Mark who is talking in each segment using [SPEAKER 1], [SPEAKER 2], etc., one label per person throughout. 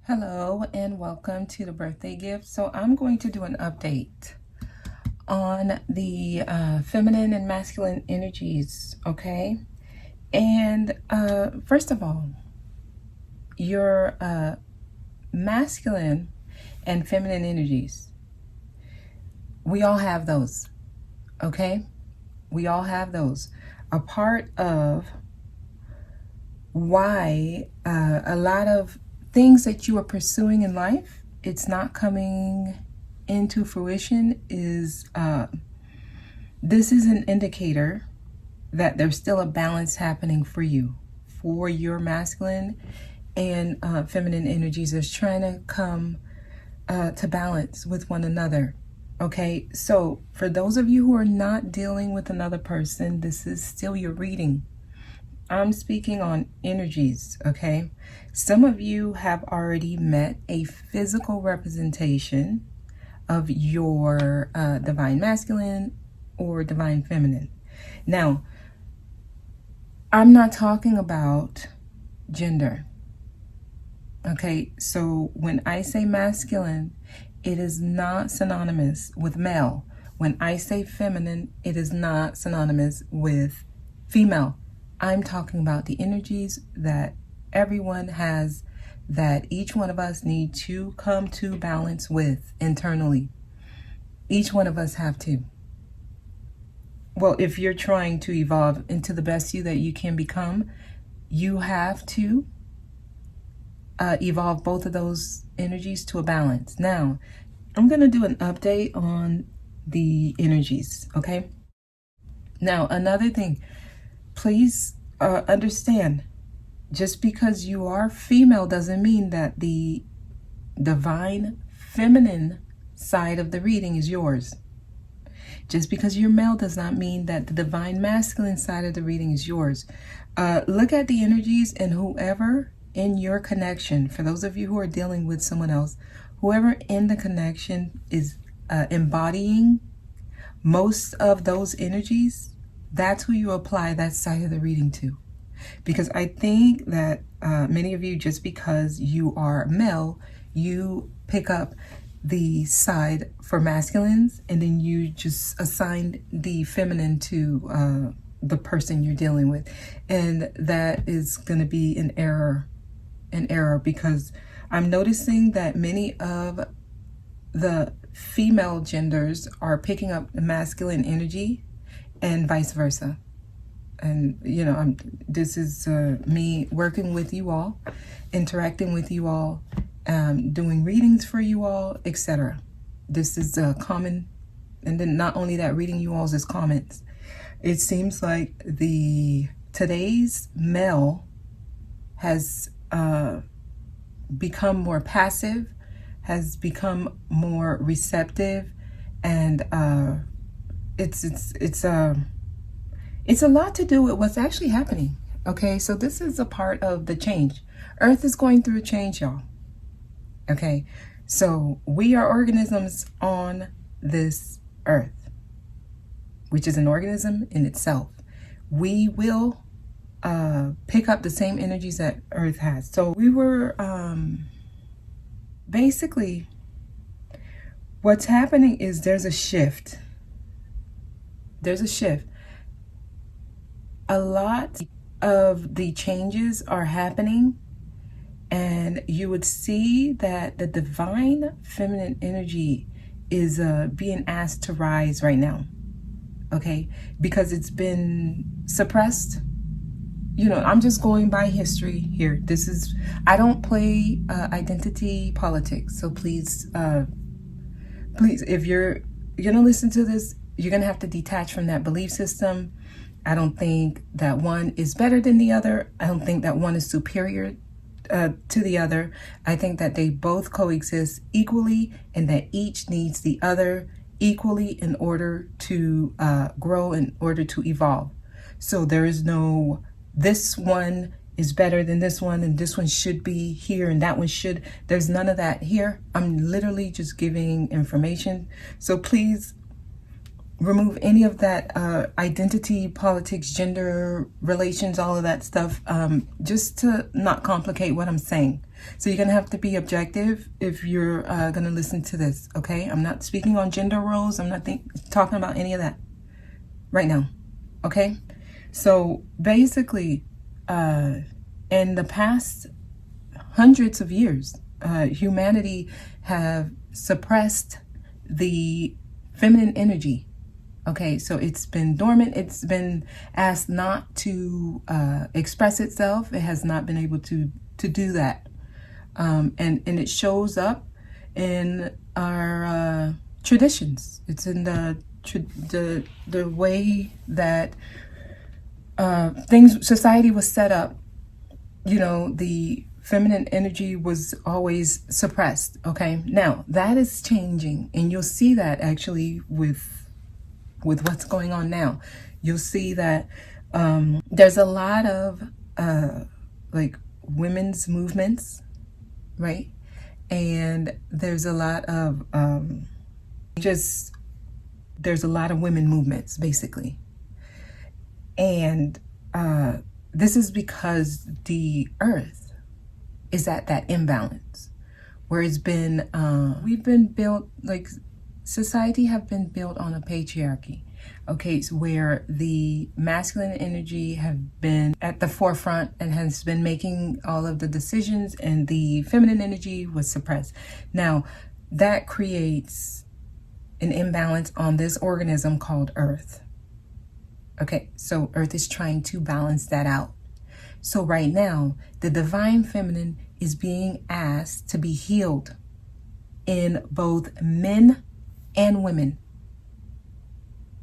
[SPEAKER 1] Hello and welcome to the birthday gift. So I'm going to do an update on the feminine and masculine energies, okay? And first of all, your masculine and feminine energies, we all have those, okay? We all have those. A part of why a lot of things that you are pursuing in life, it's not coming into fruition is this is an indicator that there's still a balance happening for you, for your masculine and feminine energies is trying to come to balance with one another. Okay, so for those of you who are not dealing with another person, this is still your reading. I'm speaking on energies, okay? Some of you have already met a physical representation of your divine masculine or divine feminine. Now, I'm not talking about gender, okay? So when I say masculine, it is not synonymous with male. When I say feminine, it is not synonymous with female. I'm talking about the energies that everyone has, that each one of us need to come to balance with internally. Each one of us have to. Well, if you're trying to evolve into the best you that you can become, you have to evolve both of those energies to a balance. Now, I'm going to do an update on the energies, okay? Now, another thing, please understand, just because you are female doesn't mean that the divine feminine side of the reading is yours. Just because you're male does not mean that the divine masculine side of the reading is yours. Look at the energies and whoever in your connection, for those of you who are dealing with someone else, whoever in the connection is embodying most of those energies, that's who you apply that side of the reading to. Because I think that many of you, just because you are male, you pick up the side for masculines and then you just assign the feminine to the person you're dealing with. And that is going to be an error because I'm noticing that many of the female genders are picking up the masculine energy and vice versa. And this is me working with you all, interacting with you all, doing readings for you all, etc. This is common. And then not only that, reading you all's is comments. It seems like today's male has become more passive, has become more receptive, and it's a lot to do with what's actually happening. Okay, so this is a part of the change. Earth is going through a change, y'all. Okay, so we are organisms on this earth, which is an organism in itself. We will pick up the same energies that Earth has. So we were basically, what's happening is there's a shift. There's a shift. A lot of the changes are happening, and you would see that the divine feminine energy is being asked to rise right now, okay? Because it's been suppressed. I'm just going by history here. I don't play identity politics, so please, if you're gonna listen to this, you're gonna have to detach from that belief system. I don't think that one is better than the other. I don't think that one is superior to the other. I think that they both coexist equally and that each needs the other equally in order to grow, in order to evolve. So there is no, this one is better than this one and this one should be here and that one should. There's none of that here. I'm literally just giving information. So please, remove any of that identity, politics, gender relations, all of that stuff, just to not complicate what I'm saying. So you're going to have to be objective if you're going to listen to this, okay? I'm not speaking on gender roles. I'm not talking about any of that right now, okay? So basically, in the past hundreds of years, humanity have suppressed the feminine energy. Okay, so it's been dormant. It's been asked not to express itself. It has not been able to do that. And it shows up in our traditions. It's in the way that society was set up. You know, the feminine energy was always suppressed. Okay, now that is changing, and you'll see that actually with what's going on now. You'll see that there's a lot of like women's movements, right? And there's a lot of there's a lot of women movements, basically. And this is because the earth is at that imbalance where it's been, we've been built, like society have been built on a patriarchy. Okay, so where the masculine energy have been at the forefront and has been making all of the decisions, and the feminine energy was suppressed. Now, that creates an imbalance on this organism called Earth. Okay, so Earth is trying to balance that out. So right now, the divine feminine is being asked to be healed in both men and women.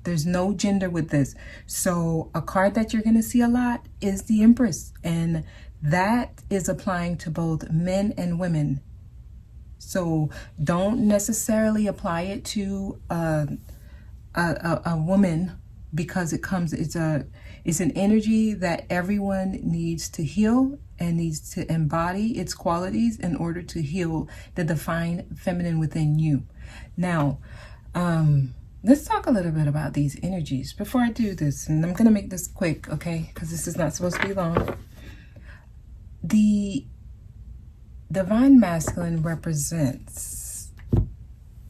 [SPEAKER 1] There's no gender with this. So a card that you're going to see a lot is the Empress, and that is applying to both men and women. So don't necessarily apply it to a woman, because it's an energy that everyone needs to heal and needs to embody its qualities in order to heal the divine feminine within you. Now, let's talk a little bit about these energies before I do this, and I'm going to make this quick, okay, because this is not supposed to be long. The divine masculine represents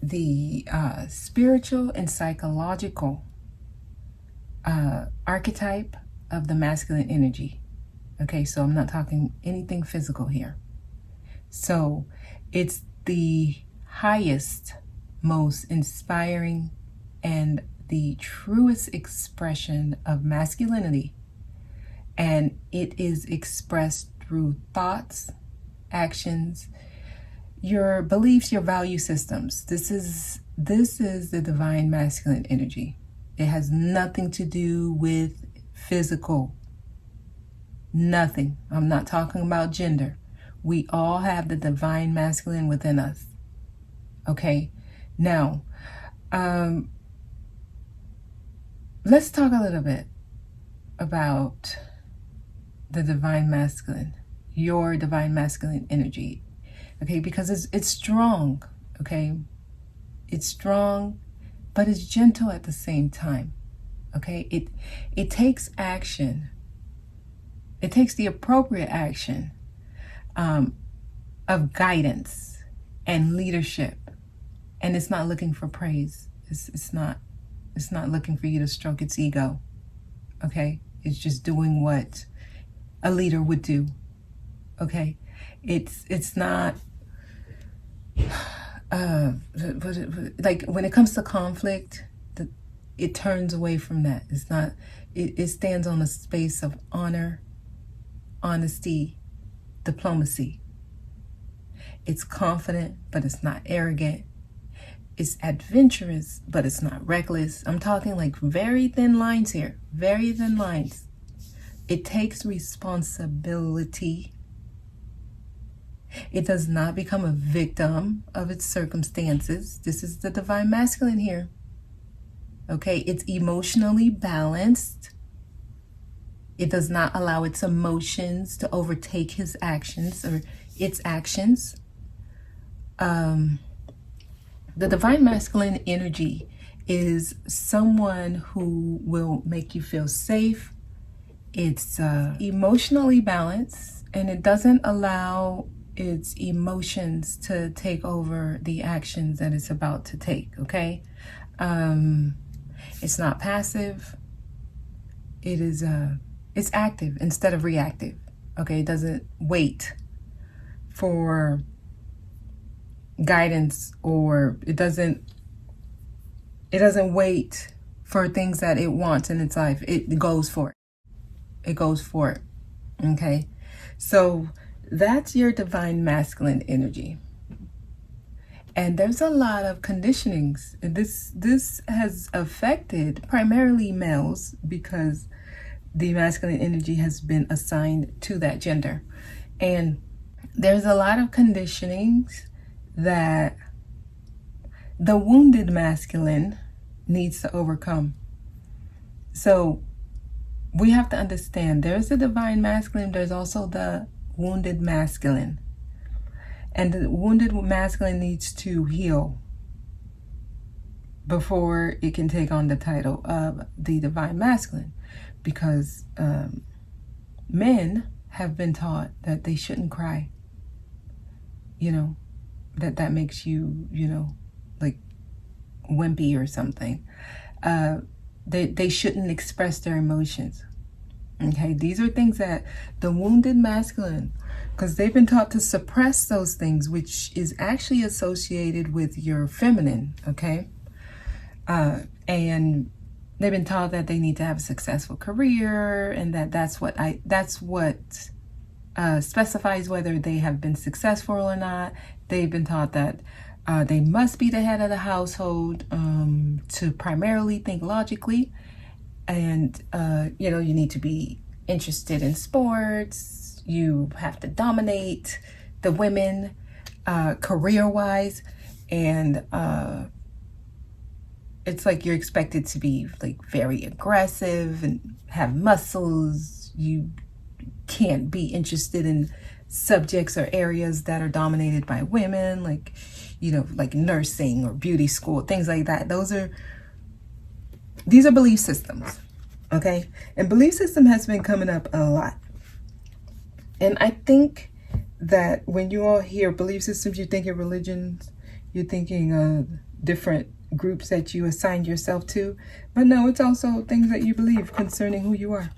[SPEAKER 1] the spiritual and psychological archetype of the masculine energy. Okay, so I'm not talking anything physical here. So it's the highest, most inspiring, and the truest expression of masculinity. And it is expressed through thoughts, actions, your beliefs, your value systems. This is the divine masculine energy. It has nothing to do with physical. Nothing. I'm not talking about gender. We all have the divine masculine within us. Okay? Now, let's talk a little bit about the divine masculine, your divine masculine energy. Okay? Because it's strong. Okay? It's strong, but it's gentle at the same time. Okay? It takes action. It takes the appropriate action of guidance and leadership. And it's not looking for praise. It's not looking for you to stroke its ego. Okay? It's just doing what a leader would do. Okay? It's not like when it comes to conflict, it turns away from that. It's not, it stands on a space of honor, honesty, diplomacy. It's confident, but it's not arrogant. It's adventurous, but it's not reckless. I'm talking like very thin lines here, very thin lines. It takes responsibility. It does not become a victim of its circumstances. This is the divine masculine here. Okay, it's emotionally balanced. It does not allow its emotions to overtake his actions or its actions. The divine masculine energy is someone who will make you feel safe. It's emotionally balanced, and it doesn't allow its emotions to take over the actions that it's about to take, okay? It's not passive. It is it's active instead of reactive, okay? It doesn't wait for guidance, or it doesn't wait for things that it wants in its life. It goes for it. It goes for it. Okay? So that's your divine masculine energy. And there's a lot of conditionings. This has affected primarily males because the masculine energy has been assigned to that gender. And there's a lot of conditionings that the wounded masculine needs to overcome. So we have to understand there's the divine masculine, there's also the wounded masculine. And the wounded masculine needs to heal before it can take on the title of the divine masculine. Because men have been taught that they shouldn't cry. You know, that makes you, like wimpy or something. They shouldn't express their emotions. Okay, these are things that the wounded masculine, because they've been taught to suppress those things, which is actually associated with your feminine, okay? And they've been taught that they need to have a successful career, and that's what specifies whether they have been successful or not. They've been taught that they must be the head of the household, to primarily think logically. And, you need to be interested in sports. You have to dominate the women, career-wise. And it's like you're expected to be like very aggressive and have muscles. You can't be interested in subjects or areas that are dominated by women, like, like nursing or beauty school, things like that. These are belief systems, okay? And belief system has been coming up a lot. And I think that when you all hear belief systems, you think of religions, you're thinking of different groups that you assigned yourself to. But no, it's also things that you believe concerning who you are,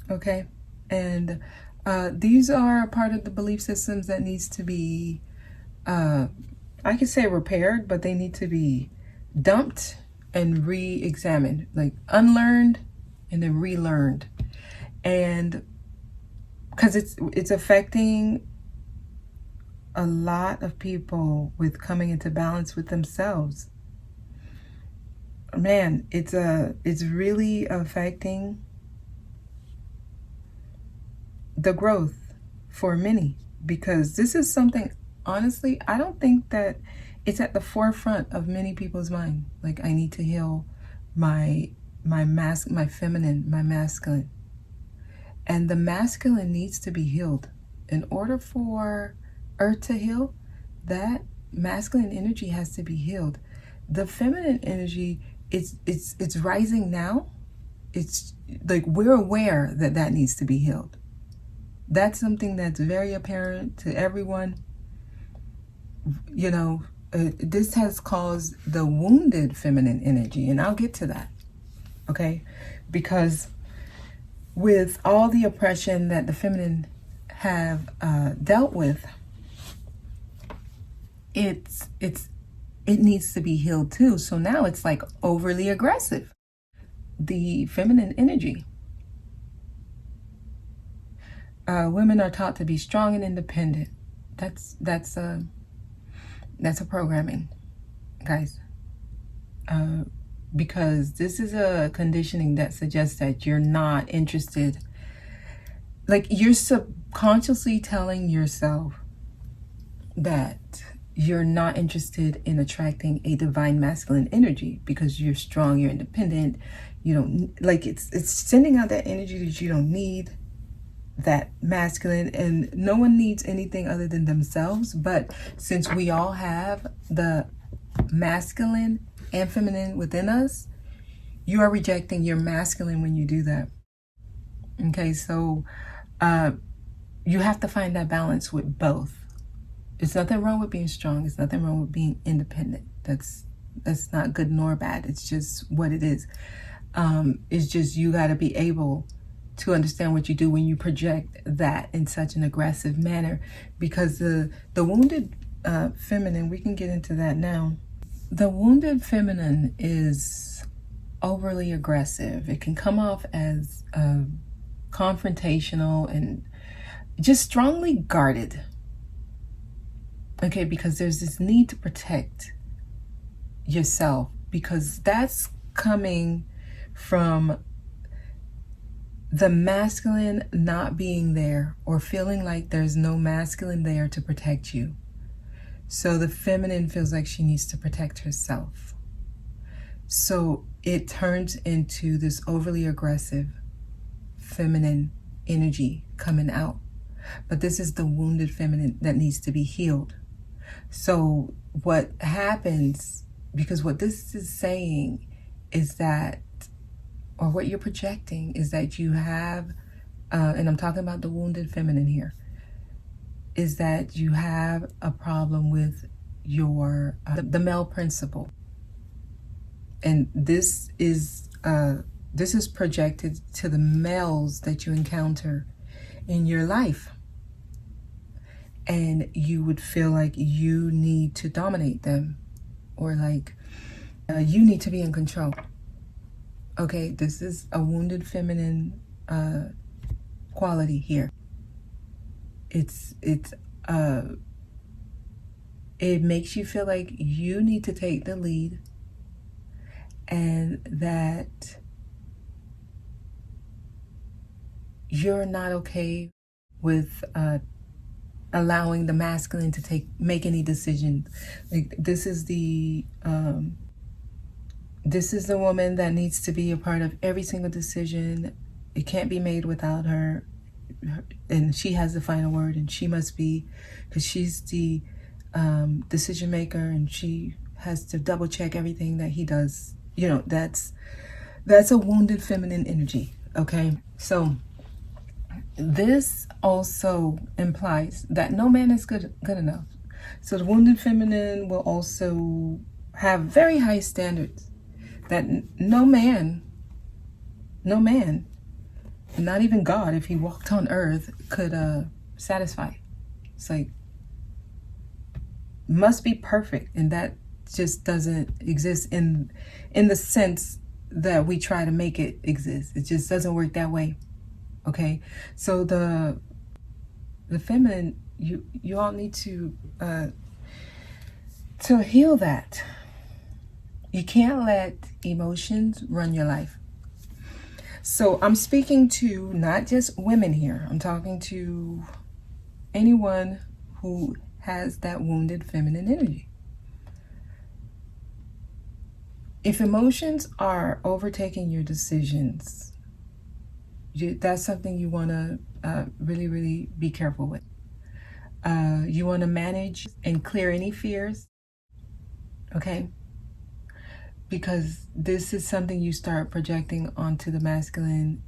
[SPEAKER 1] okay? And these are a part of the belief systems that needs to be, I could say repaired, but they need to be dumped and re-examined, like unlearned and then relearned. And because it's affecting a lot of people with coming into balance with themselves. Man, it's really affecting the growth for many, because this is something, honestly, I don't think that it's at the forefront of many people's mind. Like, I need to heal my feminine, my masculine. And the masculine needs to be healed. In order for Earth to heal, that masculine energy has to be healed. The feminine energy, it's rising now. It's like we're aware that needs to be healed. That's something that's very apparent to everyone. This has caused the wounded feminine energy, and I'll get to that, okay? Because with all the oppression that the feminine have dealt with, it needs to be healed too. So now it's like overly aggressive, the feminine energy. Women are taught to be strong and independent. That's a programming, guys. Because this is a conditioning that suggests that you're not interested. Like, you're subconsciously telling yourself that you're not interested in attracting a divine masculine energy because you're strong, you're independent. You don't, like, it's sending out that energy that you don't need that masculine, and no one needs anything other than themselves. But since we all have the masculine and feminine within us, you are rejecting your masculine when you do that. Okay, so you have to find that balance with both. There's nothing wrong with being strong. There's nothing wrong with being independent. That's not good nor bad. It's just what it is. It's just you got to be able to understand what you do when you project that in such an aggressive manner, because the wounded feminine, we can get into that now. The wounded feminine is overly aggressive. It can come off as confrontational and just strongly guarded. Okay, because there's this need to protect yourself, because that's coming from the masculine not being there, or feeling like there's no masculine there to protect you. So the feminine feels like she needs to protect herself. So it turns into this overly aggressive feminine energy coming out. But this is the wounded feminine that needs to be healed. So what happens, because what this is saying is that, or what you're projecting is that you have, and I'm talking about the wounded feminine here, is that you have a problem with your, the male principle. And this is projected to the males that you encounter in your life. And you would feel like you need to dominate them, or like you need to be in control. Okay, this is a wounded feminine quality here. It makes you feel like you need to take the lead, and that you're not okay with allowing the masculine to make any decision. Like this is the woman that needs to be a part of every single decision. It can't be made without her, and she has the final word, and she must be, because she's the decision maker, and she has to double check everything that he does. You know, that's a wounded feminine energy. Okay, so this also implies that no man is good enough. So the wounded feminine will also have very high standards that no man, not even God, if he walked on earth, could satisfy. It's like, must be perfect, and that just doesn't exist in the sense that we try to make it exist. It just doesn't work that way. Okay, so the feminine, you all need to heal that. You can't let emotions run your life. So I'm speaking to not just women here. I'm talking to anyone who has that wounded feminine energy. If emotions are overtaking your decisions, that's something you want to really, really be careful with. You want to manage and clear any fears, okay? Because this is something you start projecting onto the masculine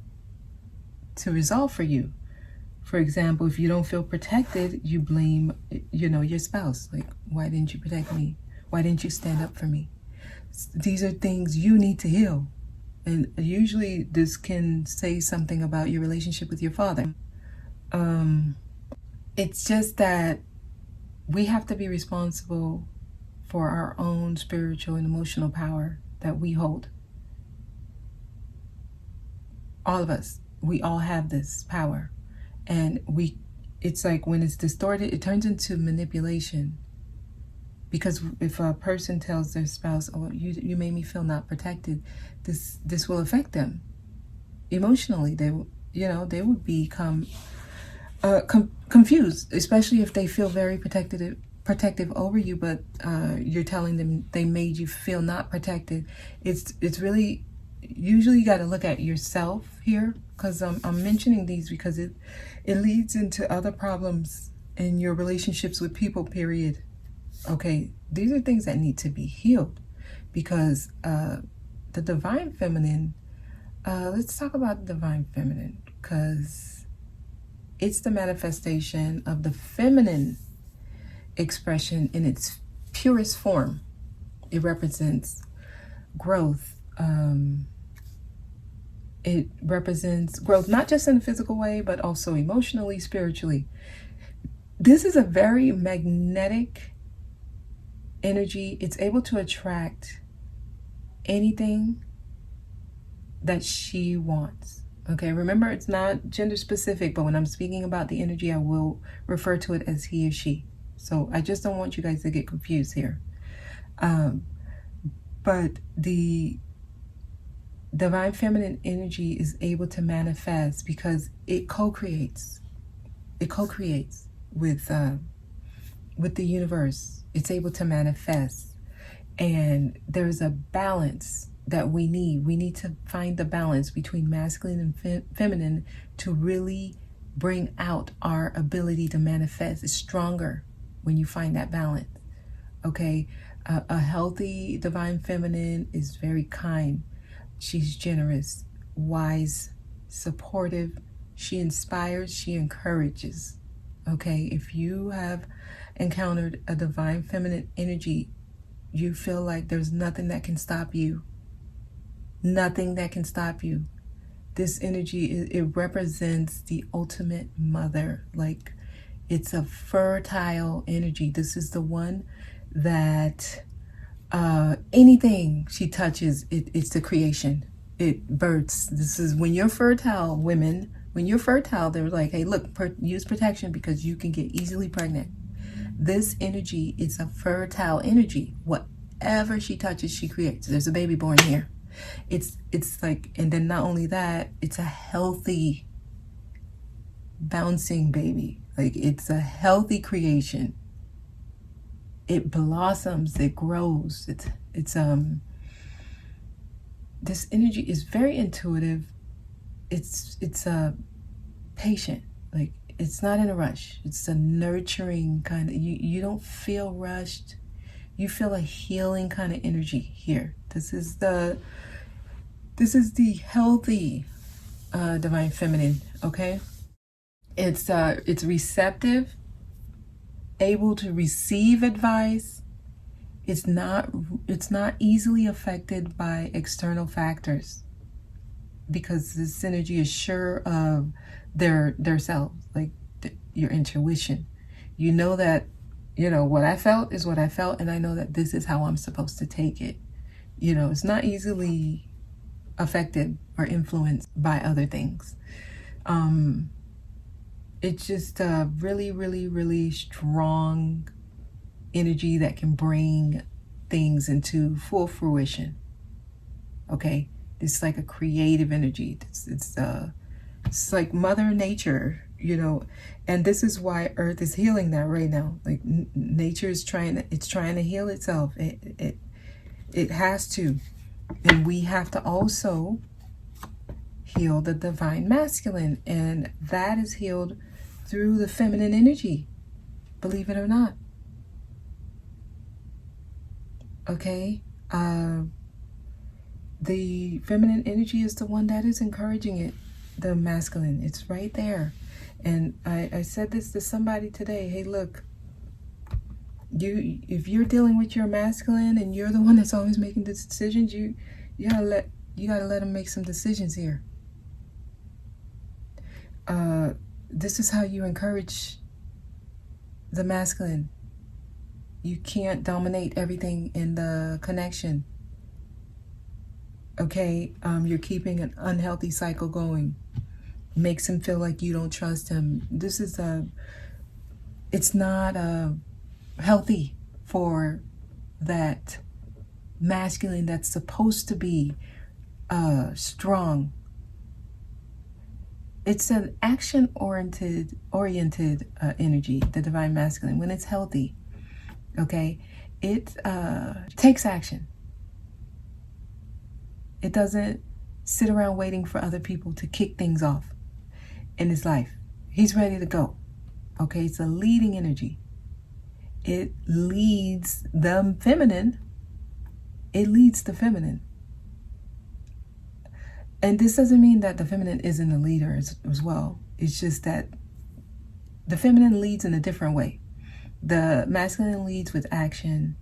[SPEAKER 1] to resolve for you. For example, if you don't feel protected, you blame, your spouse. Like, why didn't you protect me? Why didn't you stand up for me? These are things you need to heal. And usually this can say something about your relationship with your father. It's just that we have to be responsible for our own spiritual and emotional power that we hold. All of us, we all have this power. And it's like when it's distorted, it turns into manipulation. Because if a person tells their spouse, "Oh, you made me feel not protected," this will affect them emotionally. They would become confused, especially if they feel very protective over you, but you're telling them they made you feel not protected. It's really, usually you got to look at yourself here, because I'm mentioning these because it leads into other problems in your relationships with people, period. Okay, these are things that need to be healed. because the divine feminine, let's talk about the divine feminine, because it's the manifestation of the feminine expression in its purest form. It represents growth. It represents growth, not just in a physical way, but also emotionally, spiritually. This is a very magnetic energy. It's able to attract anything that she wants. Okay, remember, it's not gender specific, but when I'm speaking about the energy, I will refer to it as he or she. So I just don't want you guys to get confused here. But the divine feminine energy is able to manifest because it co-creates. It co-creates with the universe. It's able to manifest, and there's a balance that we need. We need to find the balance between masculine and feminine to really bring out our ability to manifest. It's stronger when you find that balance. Okay, a healthy divine feminine is very kind. She's generous, wise, supportive. She inspires, she encourages. Okay, if you have encountered a divine feminine energy, you feel like there's nothing that can stop you. Nothing that can stop you. This energy, it represents the ultimate mother. Like, it's a fertile energy. This is the one that anything she touches, it's the creation. It births. This is when you're fertile, women. When you're fertile, they're like, hey, look, use protection because you can get easily pregnant. This energy is a fertile energy. Whatever she touches, she creates. There's a baby born here. It's like, and then not only that, it's a healthy, bouncing baby. Like, it's a healthy creation. It blossoms, it grows. This energy is very intuitive. It's patient. Like, it's not in a rush. It's a nurturing kind of, you don't feel rushed. You feel a healing kind of energy here. This is the healthy divine feminine, okay? It's receptive, able to receive advice. It's not easily affected by external factors because this energy is sure of their selves, like your intuition. You know that, what I felt is what I felt, and I know that this is how I'm supposed to take it. It's not easily affected or influenced by other things. It's just a really, really, really strong energy that can bring things into full fruition. Okay, it's like a creative energy. It's like Mother Nature, and this is why Earth is healing that right now. Like, nature is trying to heal itself. It has to, and we have to also heal the divine masculine, and that is healed through the feminine energy, believe it or not. Okay, the feminine energy is the one that is encouraging it, the masculine. It's right there. And I said this to somebody today. Hey, look, if you're dealing with your masculine and you're the one that's always making the decisions, you gotta let him make some decisions here. This is how you encourage the masculine. You can't dominate everything in the connection. Okay, you're keeping an unhealthy cycle going. Makes him feel like you don't trust him. This is it's not healthy for that masculine that's supposed to be strong. It's an action-oriented energy, the divine masculine, when it's healthy. Okay, it takes action. It doesn't sit around waiting for other people to kick things off in his life. He's ready to go. Okay, it's a leading energy. It leads the feminine it leads the feminine. And this doesn't mean that the feminine isn't a leader as well. It's just that the feminine leads in a different way. The masculine leads with action.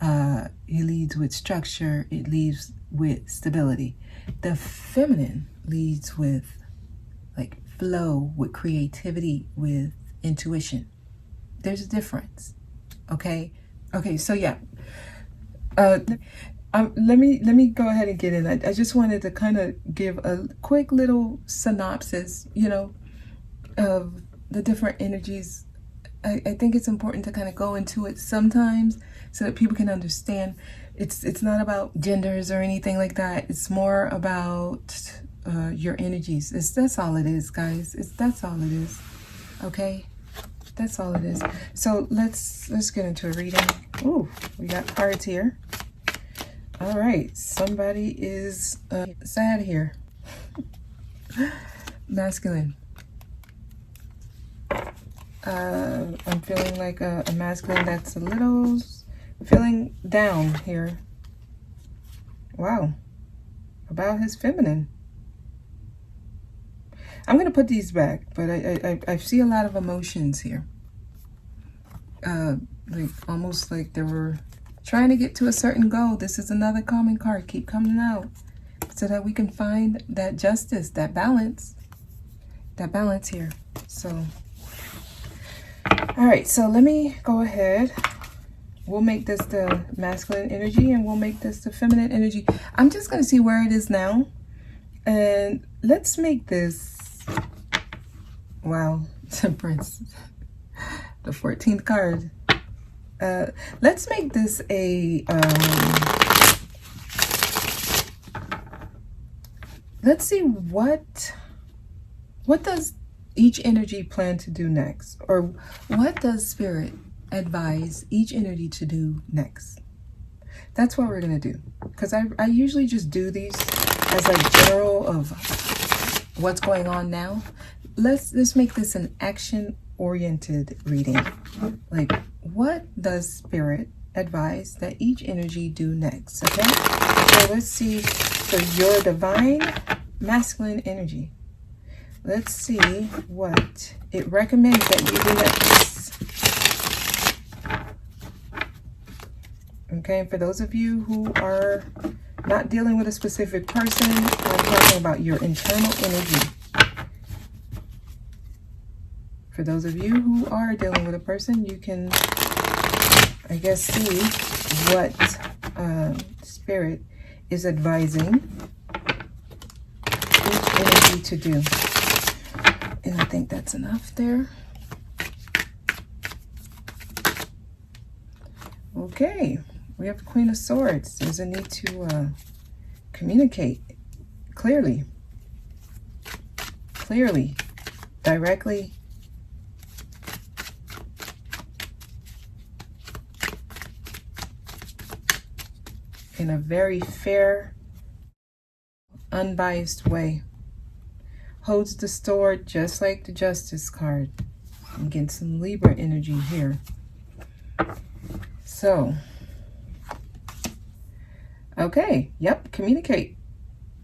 [SPEAKER 1] It leads with structure. It leads with stability. The feminine leads with like flow, with creativity, with intuition. There's a difference. Okay. So yeah. Let me go ahead and get in. I just wanted to kind of give a quick little synopsis, of the different energies. I think it's important to kind of go into it sometimes so that people can understand. It's not about genders or anything like that. It's more about your energies. That's all it is, guys. That's all it is. Okay, that's all it is. So let's get into a reading. Ooh, we got cards here. All right, somebody is sad here. Masculine. I'm feeling like a masculine that's a little feeling down here. Wow. About his feminine. I'm going to put these back, but I see a lot of emotions here. Like almost like they were trying to get to a certain goal. This is another common card. Keep coming out so that we can find that justice, that balance here. So, all right, so let me go ahead. We'll make this the masculine energy and we'll make this the feminine energy. I'm just going to see where it is now. And let's make this, wow, Temperance, the 14th card. Let's make this a, let's see what does each energy plan to do next? Or what does Spirit advise each energy to do next? That's what we're going to do. Because I usually just do these as like general of what's going on now. Let's make this an action-oriented reading. Like, what does Spirit advise that each energy do next? Okay? So let's see for your divine masculine energy. Let's see what it recommends that you do next. Okay, and for those of you who are not dealing with a specific person, I'm talking about your internal energy. For those of you who are dealing with a person, you can, I guess, see what Spirit is advising each energy to do. And I think that's enough there. Okay, we have the Queen of Swords. There's a need to communicate clearly, directly. In a very fair, unbiased way. Holds the sword just like the Justice card. I'm getting some Libra energy here. So, okay, yep, communicate.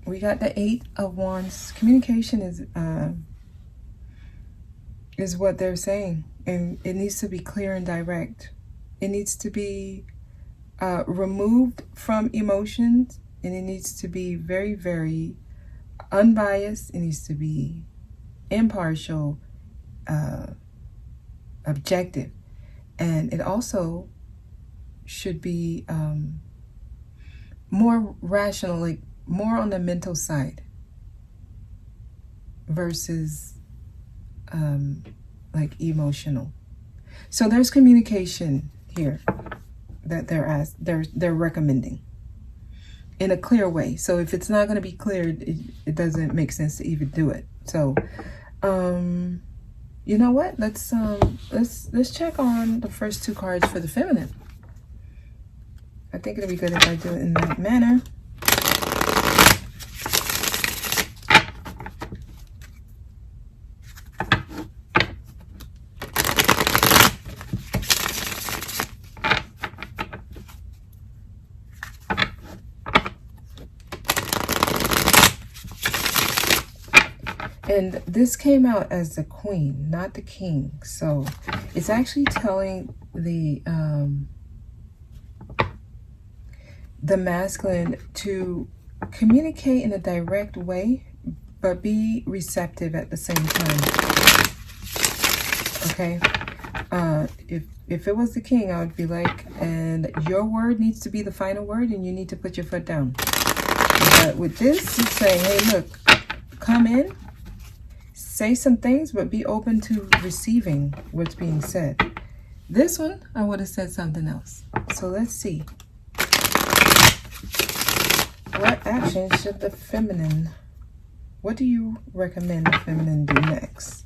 [SPEAKER 1] We got the 8 of Wands. Communication is what they're saying, and it needs to be clear and direct. It needs to be removed from emotions, and it needs to be very, very unbiased. It needs to be impartial, objective, and it also should be more rational, like more on the mental side versus like emotional. So there's communication here that they're recommending in a clear way. So if it's not going to be clear, it doesn't make sense to even do it. So you know what, let's check on the first 2 cards for the feminine. I think it'll be good if I do it in that manner. And this came out as the queen, not the king. So it's actually telling the masculine to communicate in a direct way, but be receptive at the same time. Okay? If it was the king, I would be like, and your word needs to be the final word, and you need to put your foot down. But with this, it's saying, hey, look, come in, say some things, but be open to receiving what's being said. This one, I would have said something else. So let's see. What action should the feminine, what do you recommend the feminine do next?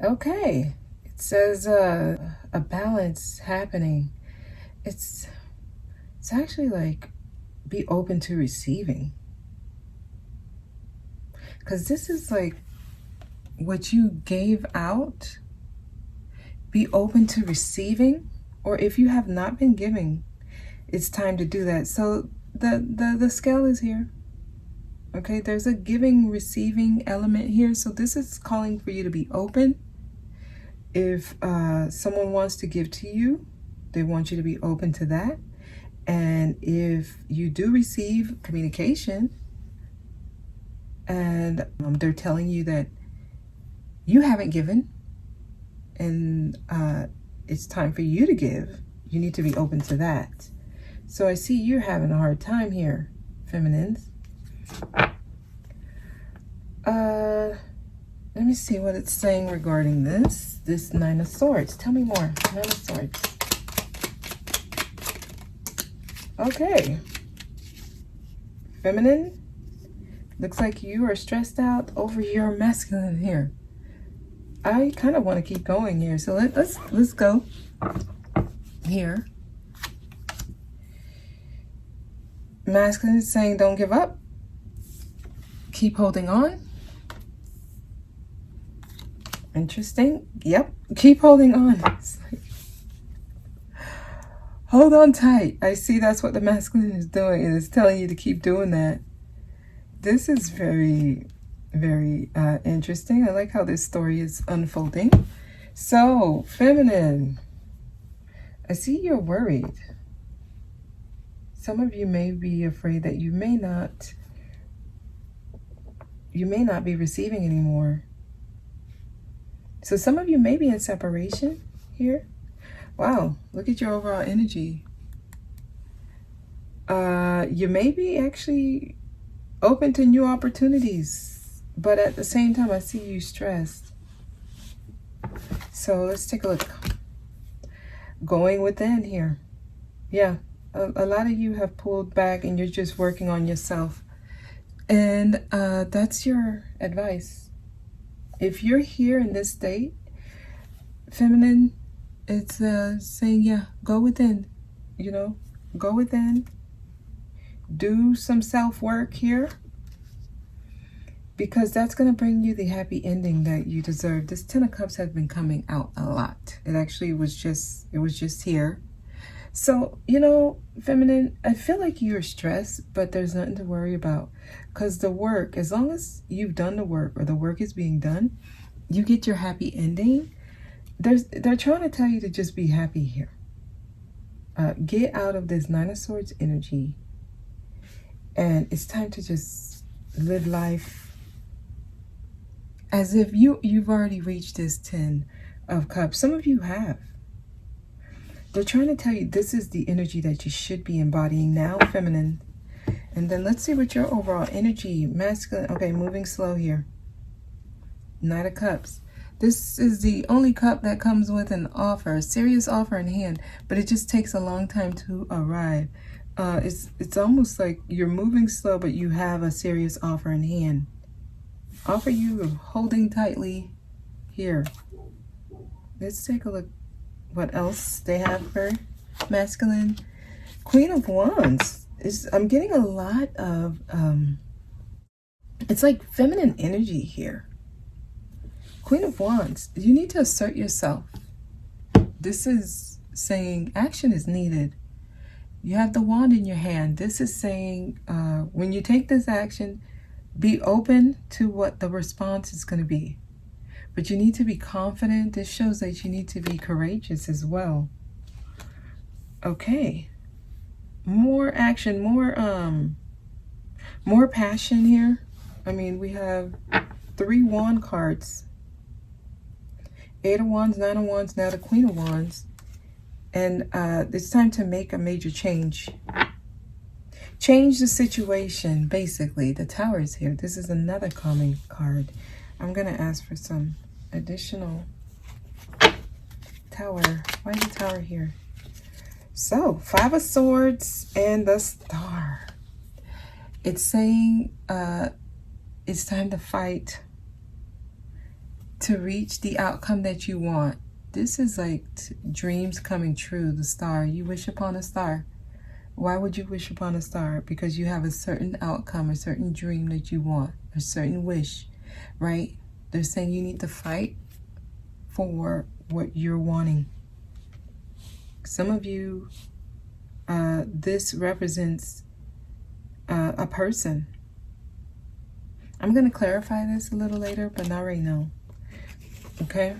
[SPEAKER 1] Okay, it says a balance happening. It's actually like be open to receiving, because this is like what you gave out. Be open to receiving, or if you have not been giving, it's time to do that. So the scale is here. Okay, there's a giving receiving element here. So this is calling for you to be open. If someone wants to give to you, they want you to be open to that. And if you do receive communication and they're telling you that you haven't given and it's time for you to give, you need to be open to that. So I see you're having a hard time here, feminines. Let me see what it's saying regarding this Nine of Swords. Tell me more. Nine of Swords. Okay. Feminine, looks like you are stressed out over your masculine here. I kind of want to keep going here. So let's go here. Masculine is saying don't give up. Keep holding on. Interesting. Yep. Keep holding on. Hold on tight. I see that's what the masculine is doing, and it's telling you to keep doing that. This is very, very interesting. I like how this story is unfolding. So, feminine, I see you're worried. Some of you may be afraid that you may not be receiving anymore. So some of you may be in separation here. Wow, look at your overall energy. You may be actually open to new opportunities, but at the same time, I see you stressed. So let's take a look. Going within here. Yeah, a lot of you have pulled back and you're just working on yourself. And that's your advice. If you're here in this state, feminine, it's saying, yeah, go within, go within, do some self-work here, because that's going to bring you the happy ending that you deserve. This Ten of Cups has been coming out a lot. It actually was just here. So, feminine, I feel like you're stressed, but there's nothing to worry about, because the work, as long as you've done the work or the work is being done, you get your happy ending. They're trying to tell you to just be happy here. Get out of this Nine of Swords energy, and it's time to just live life as if you've already reached this Ten of Cups. Some of you have. They're trying to tell you this is the energy that you should be embodying now, feminine. And then let's see what your overall energy, masculine. Okay, moving slow here. Knight of Cups. This is the only cup that comes with an offer, a serious offer in hand, but it just takes a long time to arrive. It's almost like you're moving slow, but you have a serious offer in hand. Offer you holding tightly here. Let's take a look what else they have for masculine. Queen of Wands. I'm getting a lot of, it's like feminine energy here. Queen of Wands, you need to assert yourself. This is saying action is needed. You have the wand in your hand. This is saying when you take this action, be open to what the response is going to be. But you need to be confident. This shows that you need to be courageous as well. Okay. More action, more passion here. I mean, we have 3 wand cards. 8 of Wands, 9 of Wands, now the Queen of Wands. And it's time to make a major change. Change the situation, basically. The Tower is here. This is another calming card. I'm going to ask for some additional Tower. Why is the Tower here? So, 5 of Swords and the Star. It's saying it's time to fight to reach the outcome that you want. This is like dreams coming true, the Star. You wish upon a star. Why would you wish upon a star? Because you have a certain outcome, a certain dream that you want, a certain wish, right? They're saying you need to fight for what you're wanting. Some of you, this represents a person. I'm going to clarify this a little later, but not right now. Okay?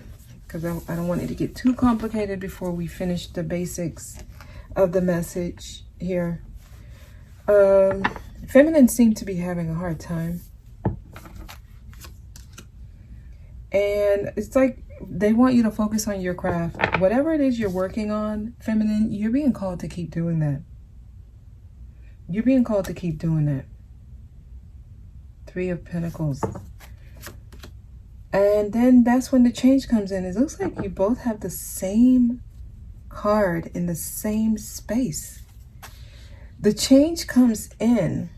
[SPEAKER 1] Because I don't want it to get too complicated before we finish the basics of the message here. Feminine seem to be having a hard time. And it's like they want you to focus on your craft. Whatever it is you're working on, feminine, you're being called to keep doing that. You're being called to keep doing that. 3 of Pentacles. And then that's when the change comes in. It looks like you both have the same card in the same space. The change comes in.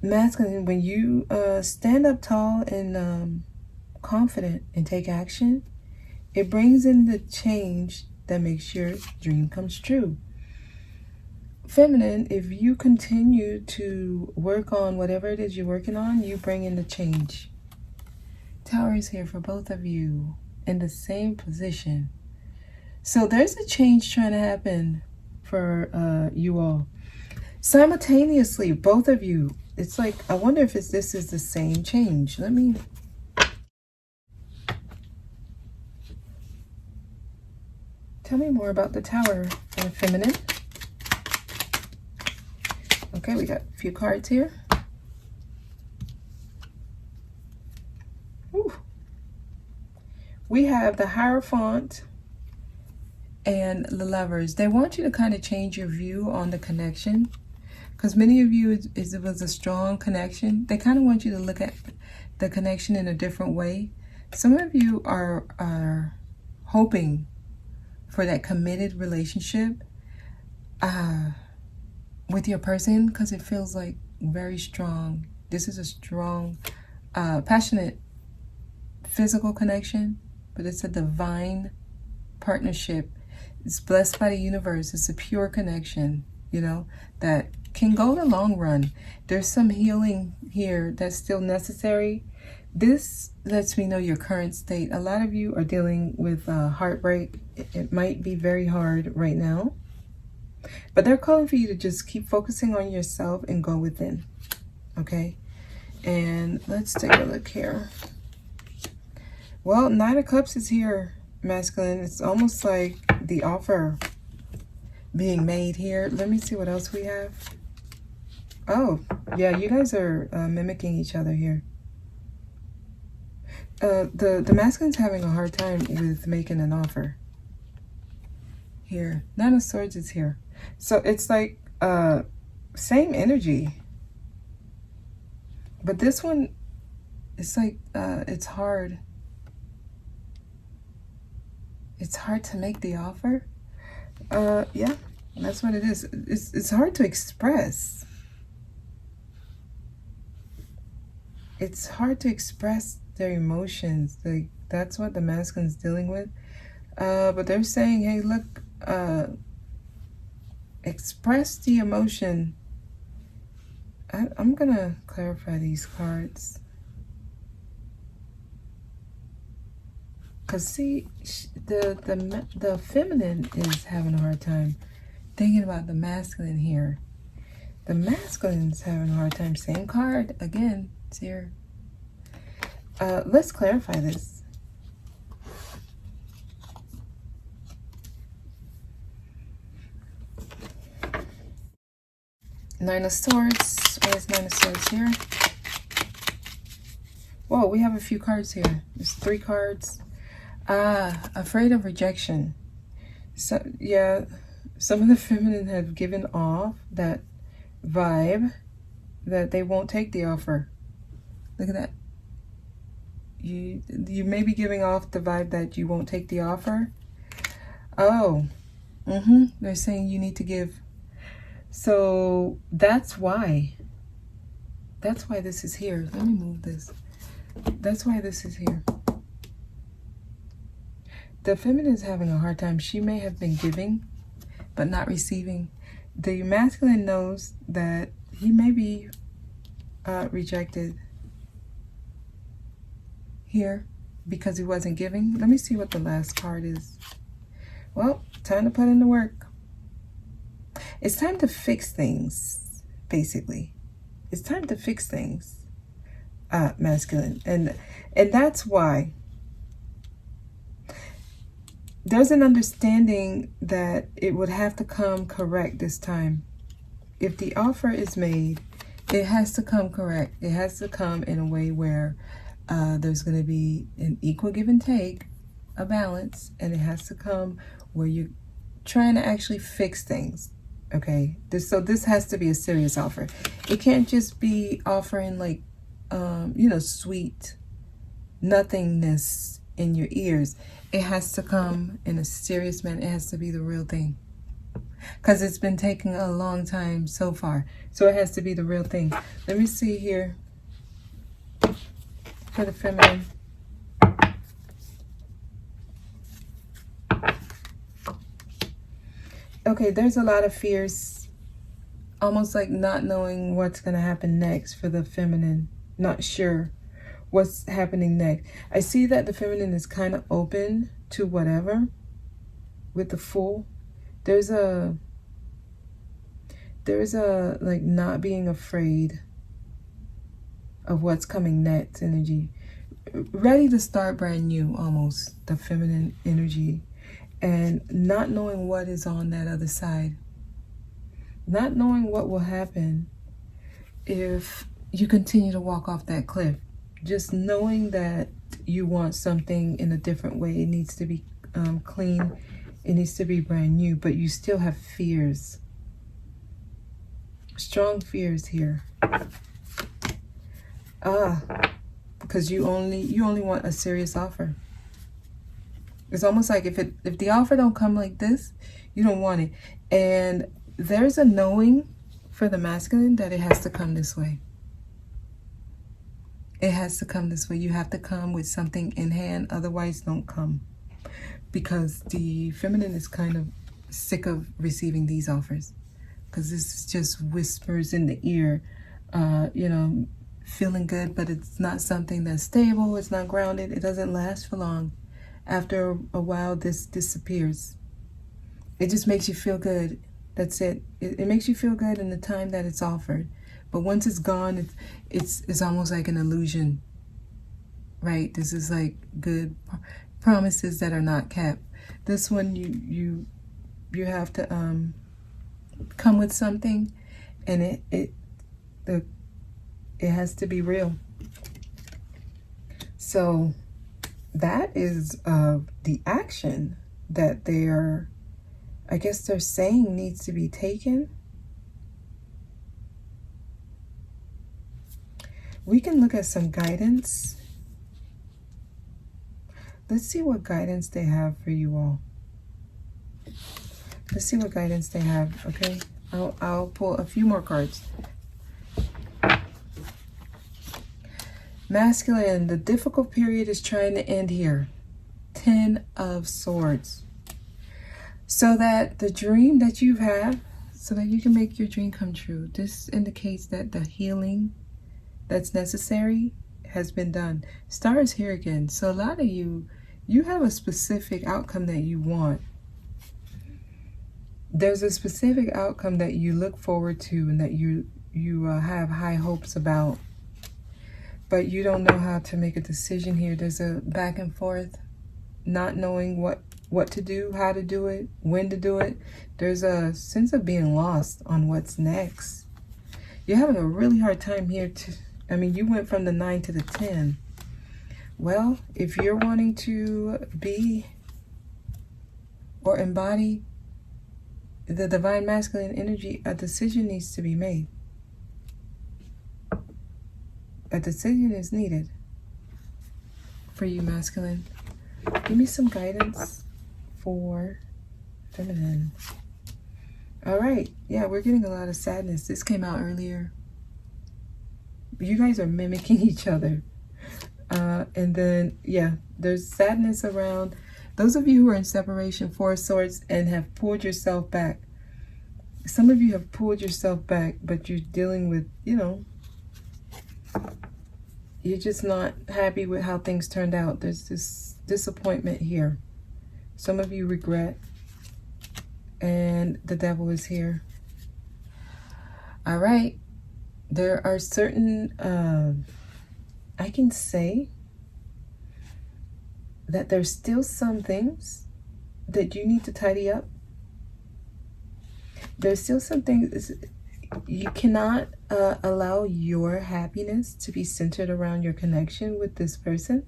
[SPEAKER 1] Masculine, when you stand up tall and confident and take action, it brings in the change that makes your dream comes true. Feminine, if you continue to work on whatever it is you're working on, you bring in the change. Tower is here for both of you in the same position. So there's a change trying to happen for you all. Simultaneously, both of you. It's like, I wonder if this is the same change. Let me... Tell me more about the Tower, feminine. Okay, we got a few cards here. Ooh. We have the Hierophant and the Lovers. They want you to kind of change your view on the connection. Because many of you, it was a strong connection. They kind of want you to look at the connection in a different way. Some of you are hoping for that committed relationship with your person, because it feels like very strong. This is a strong, passionate physical connection, but it's a divine partnership. It's blessed by the universe. It's a pure connection, you know, that can go the long run. There's some healing here that's still necessary. This lets me know your current state. A lot of you are dealing with heartbreak. It might be very hard right now, but they're calling for you to just keep focusing on yourself and go within. Okay, and let's take a look here. Well, 9 of Cups is here, masculine. It's almost like the offer being made here. Let me see what else we have. Oh, yeah, you guys are mimicking each other here. The masculine's having a hard time with making an offer. Here, 9 of Swords is here. So it's like same energy. But this one, it's like it's hard. It's hard to make the offer. Yeah, that's what it is. It's hard to express. It's hard to express their emotions. Like, that's what the masculine's dealing with. But they're saying, hey, look, express the emotion. I'm gonna clarify these cards. Because see, the feminine is having a hard time thinking about the masculine here. The masculine's having a hard time. Same card again. It's here. Let's clarify this. Nine of Swords. Why is Nine of Swords here? Whoa, we have a few cards here. There's 3 cards. Afraid of rejection. So yeah, some of the feminine have given off that vibe that they won't take the offer. Look at that. You may be giving off the vibe that you won't take the offer. Oh, they're saying you need to give. So that's why. That's why this is here. Let me move this. That's why this is here. The feminine is having a hard time. She may have been giving, but not receiving. The masculine knows that he may be rejected here because he wasn't giving. Let me see what the last card is. Well, time to put in the work. It's time to fix things, basically. It's time to fix things, masculine. And that's why there's an understanding that it would have to come correct this time. If the offer is made, it has to come correct. It has to come in a way where there's going to be an equal give and take, a balance, and it has to come where you're trying to actually fix things. Okay, so this has to be a serious offer. It can't just be offering like, sweet nothingness in your ears. It has to come in a serious manner. It has to be the real thing. Because it's been taking a long time so far. So it has to be the real thing. Let me see here. For the feminine. Okay, there's a lot of fears. Almost like not knowing what's going to happen next for the feminine. Not sure what's happening next. I see that the feminine is kind of open to whatever with the Fool. There's a like not being afraid of what's coming next energy. Ready to start brand new, almost, the feminine energy. And not knowing what is on that other side. Not knowing what will happen if you continue to walk off that cliff. Just knowing that you want something in a different way. It needs to be clean. It needs to be brand new. But you still have fears. Strong fears here. Because you only want a serious offer. It's almost like if the offer don't come like this, you don't want it. And there's a knowing for the masculine that it has to come this way. It has to come this way. You have to come with something in hand, otherwise don't come. Because the feminine is kind of sick of receiving these offers. Because this is just whispers in the ear, feeling good, but it's not something that's stable, it's not grounded, it doesn't last for long. After a while, this disappears. It just makes you feel good. That's it. It makes you feel good in the time that it's offered. But once it's gone, it's almost like an illusion, right? This is like good promises that are not kept. This one, you have to come with something, and it has to be real. So that is the action that they're saying needs to be taken. We can look at some guidance. Let's see what guidance they have for you all. Let's see what guidance they have, okay? I'll pull a few more cards. Masculine, the difficult period is trying to end here. 10 of Swords. So that the dream that you have, so that you can make your dream come true. This indicates that the healing that's necessary has been done. Star is here again. So a lot of you have a specific outcome that you want. There's a specific outcome that you look forward to and that you have high hopes about. But you don't know how to make a decision here. There's a back and forth, not knowing what to do, how to do it, when to do it. There's a sense of being lost on what's next. You're having a really hard time here you went from the 9 to the 10. Well, if you're wanting to be or embody the divine masculine energy, a decision needs to be made. A decision is needed for you, masculine. Give me some guidance for feminine. All right. Yeah, we're getting a lot of sadness. This came out earlier. You guys are mimicking each other. And then, yeah, there's sadness around those of you who are in separation, 4 of Swords, and have pulled yourself back. Some of you have pulled yourself back, but you're dealing with, you're just not happy with how things turned out. There's this disappointment here. Some of you regret, and the Devil is here. All right. There are certain, I can say that there's still some things that you need to tidy up. There's still some things you cannot allow your happiness to be centered around your connection with this person.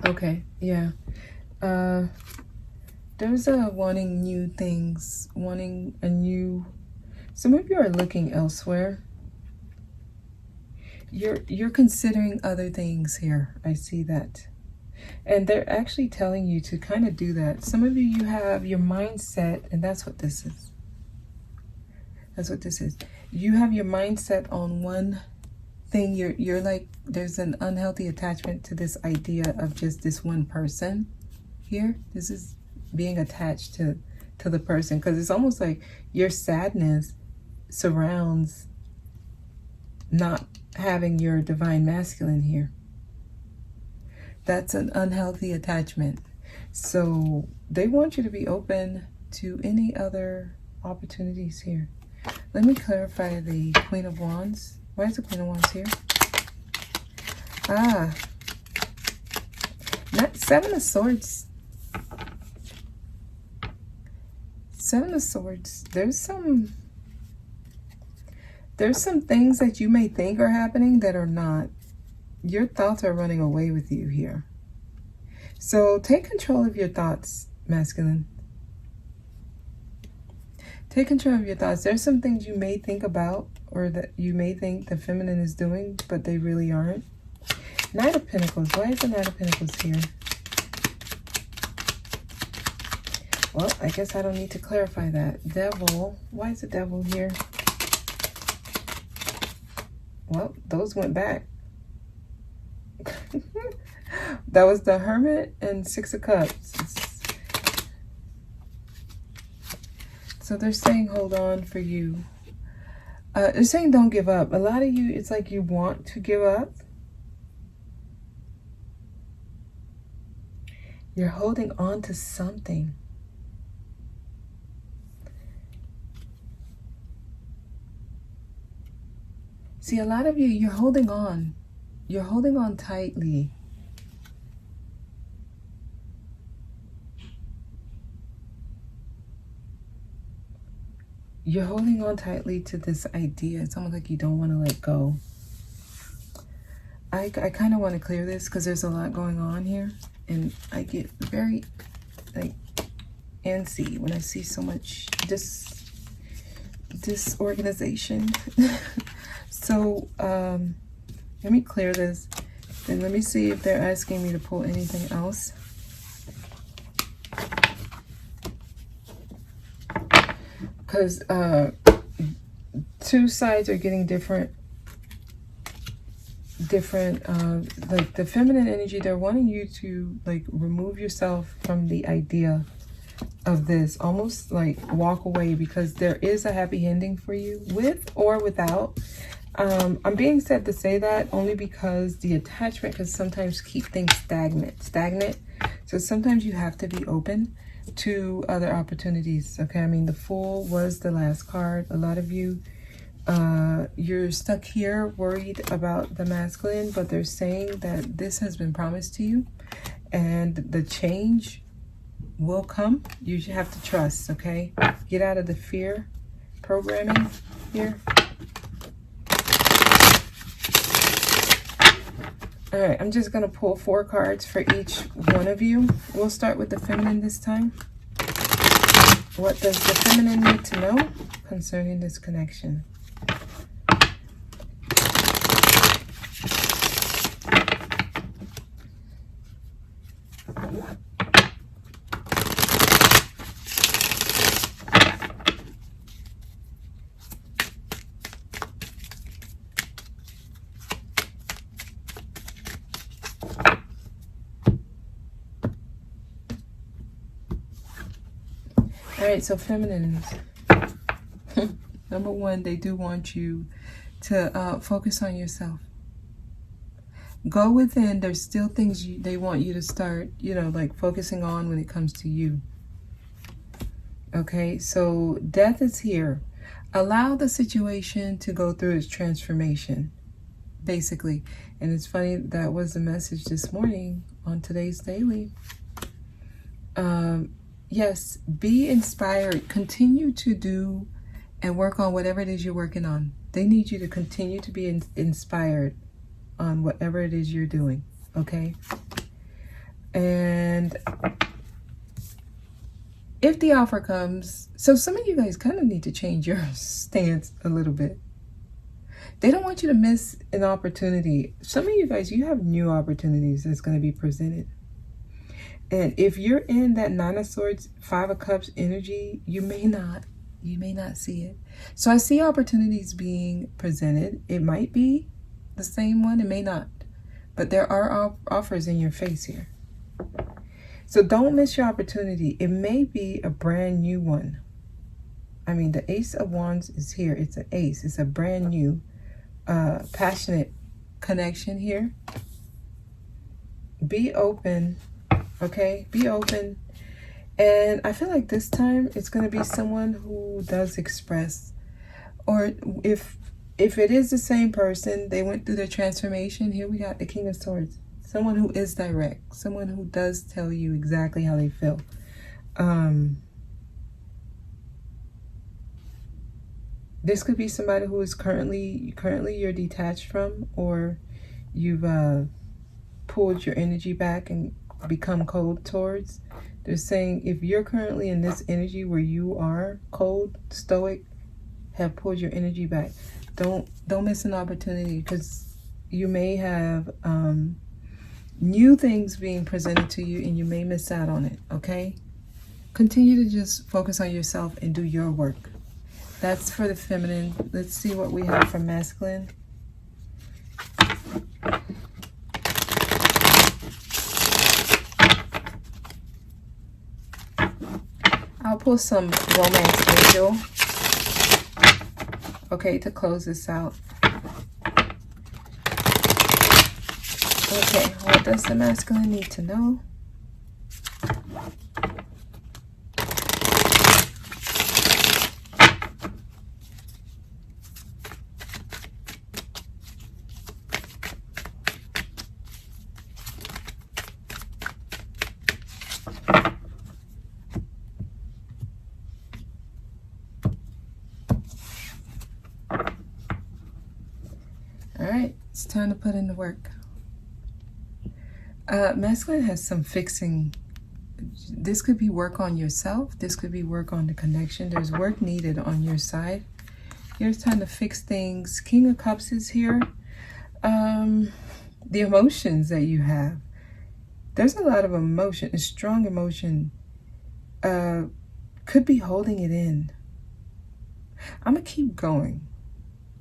[SPEAKER 1] Okay, yeah. There's a wanting new things, wanting a new... Some of you are looking elsewhere. You're considering other things here. I see that. And they're actually telling you to kind of do that. Some of you have your mindset, and that's what this is. That's what this is. You have your mindset on one thing. You're like, there's an unhealthy attachment to this idea of just this one person here. This is being attached to the person, because it's almost like your sadness surrounds not having your divine masculine here. That's an unhealthy attachment. So they want you to be open to any other opportunities here. Let me clarify the Queen of Wands. Why is the Queen of Wands here? Not 7 of Swords. 7 of Swords. There's some things that you may think are happening that are not. Your thoughts are running away with you here. So take control of your thoughts, masculine. Take control of your thoughts. There's some things you may think about, or that you may think the feminine is doing, but they really aren't. Knight of Pentacles. Why is the Knight of Pentacles here? Well, I guess I don't need to clarify that. Devil. Why is the Devil here? Well, those went back. That was the Hermit and 6 of Cups. So they're saying hold on for you. They're saying don't give up. A lot of you, it's like you want to give up. You're holding on to something. See, a lot of you, you're holding on. You're holding on tightly. You're holding on tightly to this idea. It's almost like you don't want to let go. I kind of want to clear this because there's a lot going on here. And I get very, like, antsy when I see so much disorganization. So, let me clear this. Then let me see if they're asking me to pull anything else. Because two sides are getting different, like the feminine energy, they're wanting you to like remove yourself from the idea of this, almost like walk away, because there is a happy ending for you, with or without. I'm being said to say that only because the attachment can sometimes keep things stagnant. So sometimes you have to be open to other opportunities. Okay, I mean, the Fool was the last card. A lot of you, you're stuck here worried about the masculine, but they're saying that this has been promised to you and the change will come. You have to trust. Okay, get out of the fear programming here. All right, I'm just gonna pull 4 cards for each one of you. We'll start with the feminine this time. What does the feminine need to know concerning this connection? All right, so feminines. Number one, they do want you to focus on yourself. Go within. There's still things they want you to start, you know, like focusing on when it comes to you. Okay, so death is here. Allow the situation to go through its transformation, basically. And it's funny, that was the message this morning on today's daily. Yes, be inspired. Continue to do and work on whatever it is you're working on. They need you to continue to be inspired on whatever it is you're doing, okay? And if the offer comes, so some of you guys kind of need to change your stance a little bit. They don't want you to miss an opportunity. Some of you guys, you have new opportunities that's going to be presented. And if you're in that 9 of Swords, 5 of Cups energy, you may not see it. So I see opportunities being presented. It might be the same one, it may not. But there are offers in your face here. So don't miss your opportunity. It may be a brand new one. I mean, the Ace of Wands is here. It's an ace. It's a brand new, passionate connection here. Be open. Okay, be open. And I feel like this time it's going to be someone who does express, or if it is the same person, they went through their transformation. Here we got the King of Swords. Someone who is direct, someone who does tell you exactly how they feel. This could be somebody who is currently you're detached from, or you've pulled your energy back and become cold towards. They're saying if you're currently in this energy where you are cold, stoic, have pulled your energy back, don't miss an opportunity, because you may have new things being presented to you and you may miss out on it. Okay, continue to just focus on yourself and do your work. That's for the feminine. Let's see what we have for masculine. I'll pull some romance angel, okay, to close this out. Okay, what does the masculine need to know? All right, it's time to put in the work. Masculine has some fixing. This could be work on yourself. This could be work on the connection. There's work needed on your side. Here's time to fix things. King of Cups is here. The emotions that you have. There's a lot of emotion, a strong emotion. Could be holding it in. I'm going to keep going.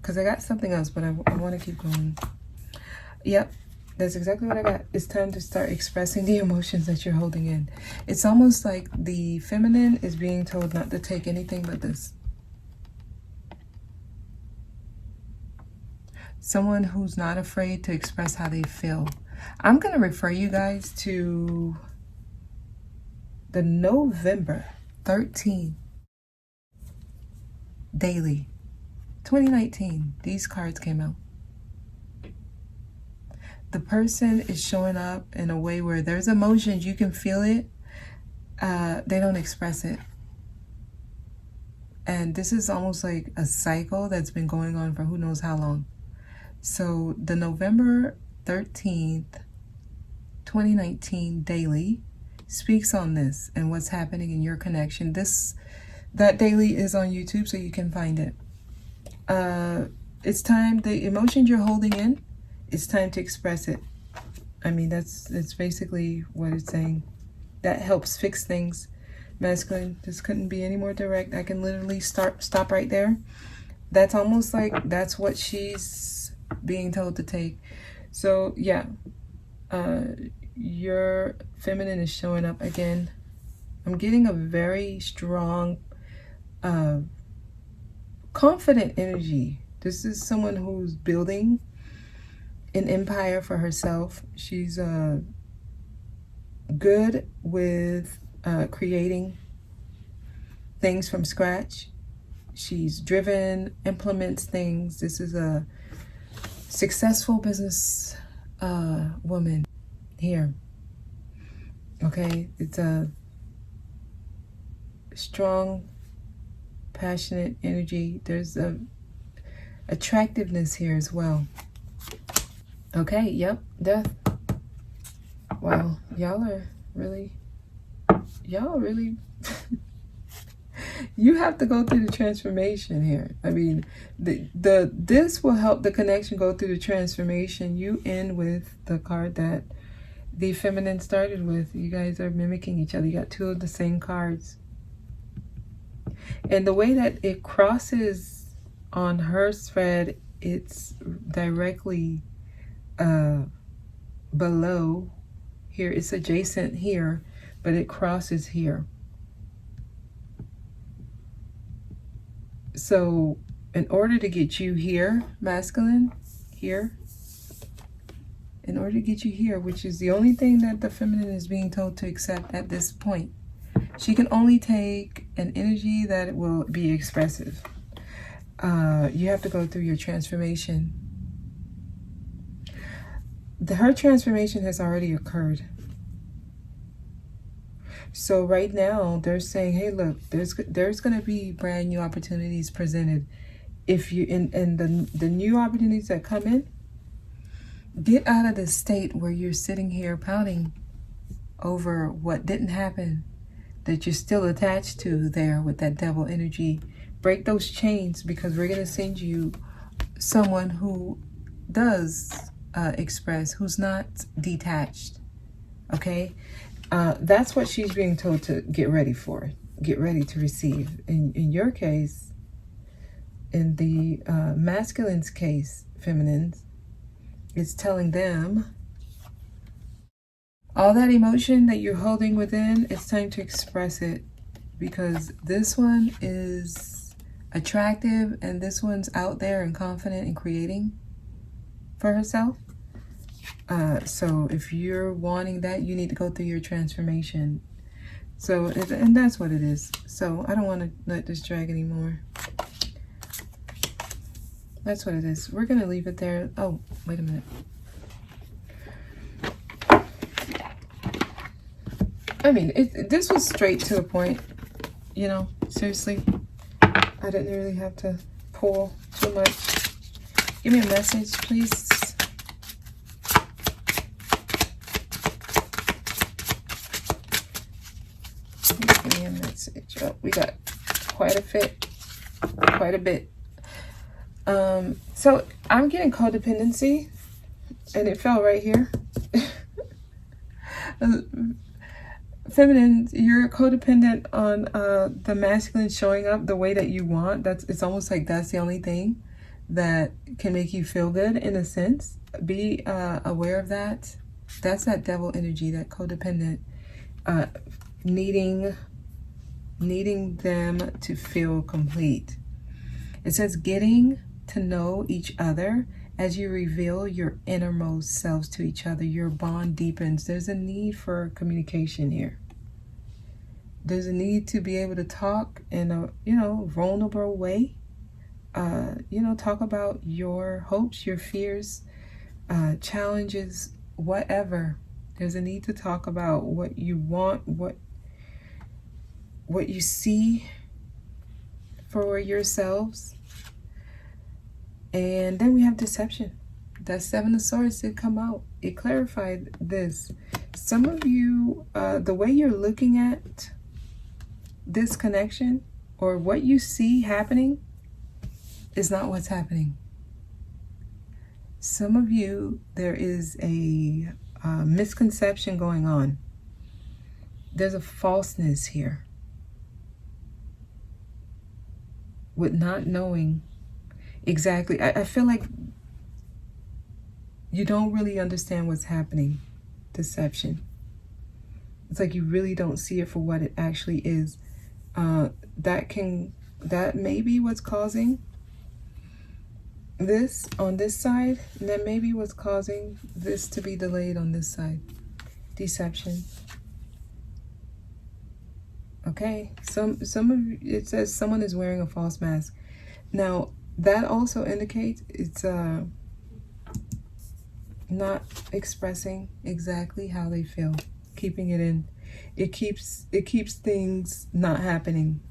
[SPEAKER 1] because I got something else, but I want to keep going. Yep, that's exactly what I got. It's time to start expressing the emotions that you're holding in. It's almost like the feminine is being told not to take anything but this. Someone who's not afraid to express how they feel. I'm going to refer you guys to the November 13th daily 2019. These cards came out. The person is showing up in a way where there's emotions, you can feel it. They don't express it. And this is almost like a cycle that's been going on for who knows how long. So the November 13th, 2019 daily speaks on this and what's happening in your connection. That daily is on YouTube, so you can find it. It's time, the emotions you're holding in, it's time to express it. I mean, that's basically what it's saying. That helps fix things. Masculine, this couldn't be any more direct. I can literally stop right there. That's almost like that's what she's being told to take. So yeah, your feminine is showing up again. I'm getting a very strong, confident energy. This is someone who's building an empire for herself. She's good with creating things from scratch. She's driven, implements things. This is a successful business woman here. Okay, it's a strong, passionate energy. There's a attractiveness here as well. Okay, yep, death. Wow, y'all really you have to go through the transformation here. I mean, this will help the connection go through the transformation. You end with the card that the feminine started with. You guys are mimicking each other. You got two of the same cards. And the way that it crosses on her thread, it's directly below here. It's adjacent here, but it crosses here. So in order to get you here, masculine, here, in order to get you here, which is the only thing that the feminine is being told to accept at this point, she can only take an energy that will be expressive. You have to go through your transformation. Her transformation has already occurred. So right now they're saying, hey, look, there's going to be brand new opportunities presented. If you, and the new opportunities that come in, get out of the state where you're sitting here pouting over what didn't happen, that you're still attached to there with that devil energy. Break those chains, because we're going to send you someone who does express, who's not detached. Okay? That's what she's being told to get ready for. Get ready to receive. In your case, in the masculine's case, feminines, it's telling them all that emotion that you're holding within, it's time to express it, because this one is attractive and this one's out there and confident in creating for herself. So if you're wanting that, you need to go through your transformation. So, and that's what it is. So I don't want to let this drag anymore. That's what it is. We're going to leave it there. Oh, wait a minute. I mean, this was straight to the point, you know, seriously. I didn't really have to pull too much. Give me a message, please. Give me a message. Oh, we got quite a bit. So I'm getting codependency, and it fell right here. Feminine, you're codependent on the masculine showing up the way that you want. It's almost like that's the only thing that can make you feel good in a sense. Be aware of that. That's that devil energy, that codependent, needing them to feel complete. It says getting to know each other as you reveal your innermost selves to each other. Your bond deepens. There's a need for communication here. There's a need to be able to talk in a, vulnerable way. Talk about your hopes, your fears, challenges, whatever. There's a need to talk about what you want, what you see for yourselves. And then we have deception. That Seven of Swords did come out. It clarified this. Some of you, the way you're looking at this connection or what you see happening is not what's happening. Some of you, there is a misconception going on. There's a falseness here with not knowing exactly. I feel like you don't really understand what's happening. Deception. It's like you really don't see it for what it actually is. That may be what's causing this on this side, and that may be what's causing this to be delayed on this side. Deception. Okay, some of you, it says someone is wearing a false mask. Now that also indicates it's not expressing exactly how they feel, keeping it in. It keeps things not happening.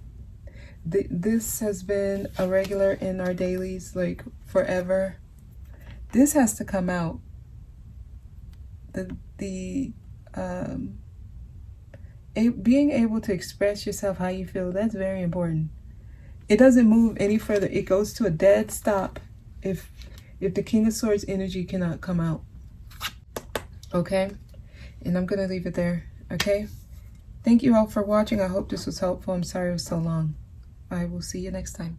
[SPEAKER 1] This has been a regular in our dailies, like forever. This has to come out. Being able to express yourself how you feel, that's very important. It doesn't move any further. It goes to a dead stop if the King of Swords energy cannot come out. Okay? And I'm going to leave it there. Okay? Thank you all for watching. I hope this was helpful. I'm sorry it was so long. I will see you next time.